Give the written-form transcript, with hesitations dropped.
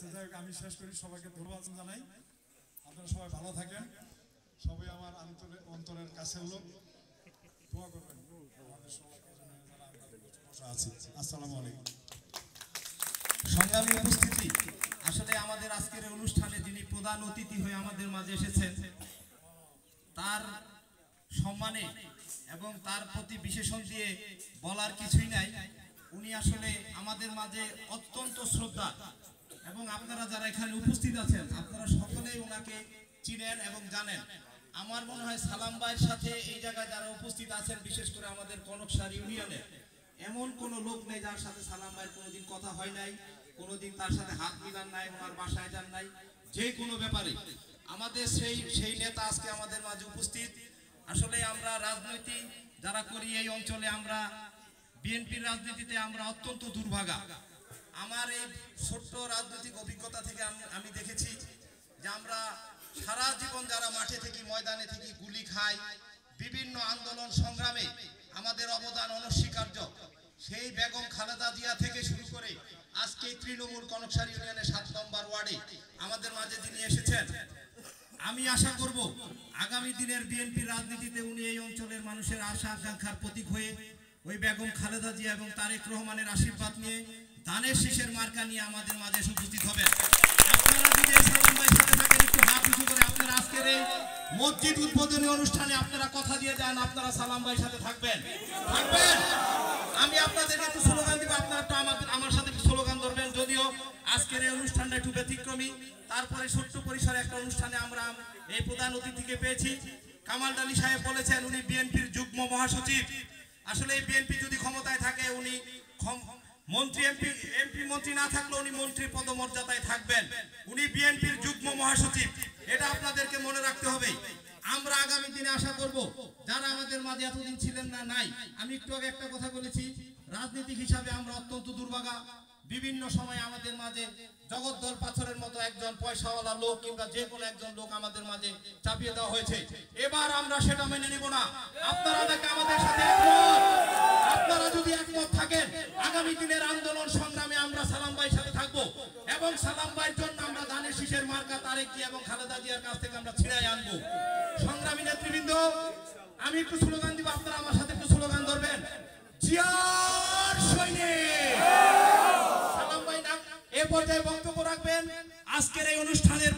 আচ্ছা যাই হোক, আমি শেষ করি, সবাইকে ধন্যবাদ জানাই। আপনারা সবাই ভালো থাকেন, সবাই আমার অন্তরের কাছের লোক, দোয়া করবেন আমাদের সবাইকে জন্য যারা আমরা বসে আছি। আসসালামু আলাইকুম। সংগ্রামী উপস্থিতি, আসলে আমাদের আজকের অনুষ্ঠানে যিনি প্রধান অতিথি হয়ে আমাদের মাঝে এসেছেন, তার সম্মানে এবং তার প্রতি বিশেষণ দিয়ে বলার কিছুই নাই। উনি আসলে আমাদের মাঝে অত্যন্ত শ্রদ্ধা, এবং আপনারা যারা এখানে উপস্থিত আছেন আপনারা সকলেই ওনাকে চিনেন এবং জানেন। আমার মনে হয় সালাম ভাইয়ের সাথে এই জায়গায় যারা উপস্থিত আছেন, বিশেষ করে আমাদের কনকসার ইউনিয়নে এমন কোনো লোক নেই যার সাথে সালাম ভাইয়ের কোনোদিন কথা হয় নাই, কোনোদিন তার সাথে হাত মিলান নাই, ওনার বাসায় যান নাই, যে কোনো ব্যাপারে আমাদের সেই নেতা আজকে আমাদের মাঝে উপস্থিত। আসলে আমরা রাজনীতি যারা করি এই অঞ্চলে, আমরা বিএনপির রাজনীতিতে আমরা অত্যন্ত দুর্ভাগা। আমার এই ছোট্ট রাজনৈতিক অভিজ্ঞতা থেকে আমি দেখেছি যে আমরা সারা জীবন যারা মাঠে থেকে ময়দানে থেকে গুলি খাই, বিভিন্ন আন্দোলন সংগ্রামে আমাদের অবদান অনস্বীকার্য। সেই বেগম খালেদা জিয়া থেকে শুরু করে আজকে তৃণমূল কনকসার ইউনিয়নের 7 নম্বর ওয়ার্ডে আমাদের মাঝে যিনি এসেছেন, আমি আশা করব আগামী দিনের বিএনপির রাজনীতিতে উনি এই অঞ্চলের মানুষের আশা আকাঙ্ক্ষার প্রতীক হয়ে ওই বেগম খালেদা জিয়া এবং তারেক রহমানের আশীর্বাদ নিয়ে ধানের শীষের মার্কা নিয়ে আমাদের মাঝে উপস্থিত হবেন। আপনারা যদি সালাম ভাইয়ের সাথে থাকেন, একটু হাত উঁচু করে আপনারা আজকের এই মসজিদ উদ্বোধনী অনুষ্ঠানে আপনারা কথা দিয়ে যান, আপনারা সালাম ভাইয়ের সাথে থাকবেন। আমি আপনাদেরকে একটু স্লোগান দিব, আপনারা একটু আমার সাথে একটু স্লোগান ধরবেন। যদিও আজকের এই অনুষ্ঠানটা একটু ব্যতিক্রমী, তারপরে ছোট্ট পরিসরে একটা অনুষ্ঠানে আমরা এই প্রধান অতিথিকে পেয়েছি। কামাল আলী সাহেব বলেছেন উনি বিএনপির যুগ্ম মহাসচিব। আসলে এই বিএনপি যদি ক্ষমতায় থাকে উনি মন্ত্রী এমপি মন্ত্রী না থাকলে উনি মন্ত্রী পদমর্যাদায় থাকবেন। উনি বিএনপির যুগ্ম মহাসচিব, এটা আপনাদেরকে মনে রাখতে হবে। আমরা আগামী দিনে আশা করব যারা আমাদের মাঝে এতদিন ছিলেন না, নাই, আমি একটু আগে একটা কথা বলেছি, রাজনীতিক হিসাবে আমরা অত্যন্ত দুর্ভাগা। বিভিন্ন সময় আমাদের মাঝে জগদ্দল পাথরের মতো একজন পয়সাওয়ালা লোক কিংবা যে কোনো একজন লোক আমাদের মাঝে চাপিয়ে দেওয়া হয়েছে। এবার আমরা সেটা মেনে নিব না। আপনারা আমাদের সাথে আপনারা যদি একমত থাকেন, আগামী দিনের আন্দোলন সংগ্রামে আমরা সালাম ভাইয়ের সাথে থাকবো, এবং সালাম ভাইয়ের জন্য আমরা ধানের শীষের মার্কা তারেক জিয়া এবং খালেদা জিয়ার কাছ থেকে আমরা ছিড়াই আনবো। সংগ্রামী নেতৃবৃন্দ, আমি একটু স্লোগান দিব, আপনারা আমার সাথে একটু স্লোগান ধরবেন। জিয়ার সৈনিক। সালাম ভাই এ পর্যায়ে বক্তব্য রাখবেন আজকের এই অনুষ্ঠানের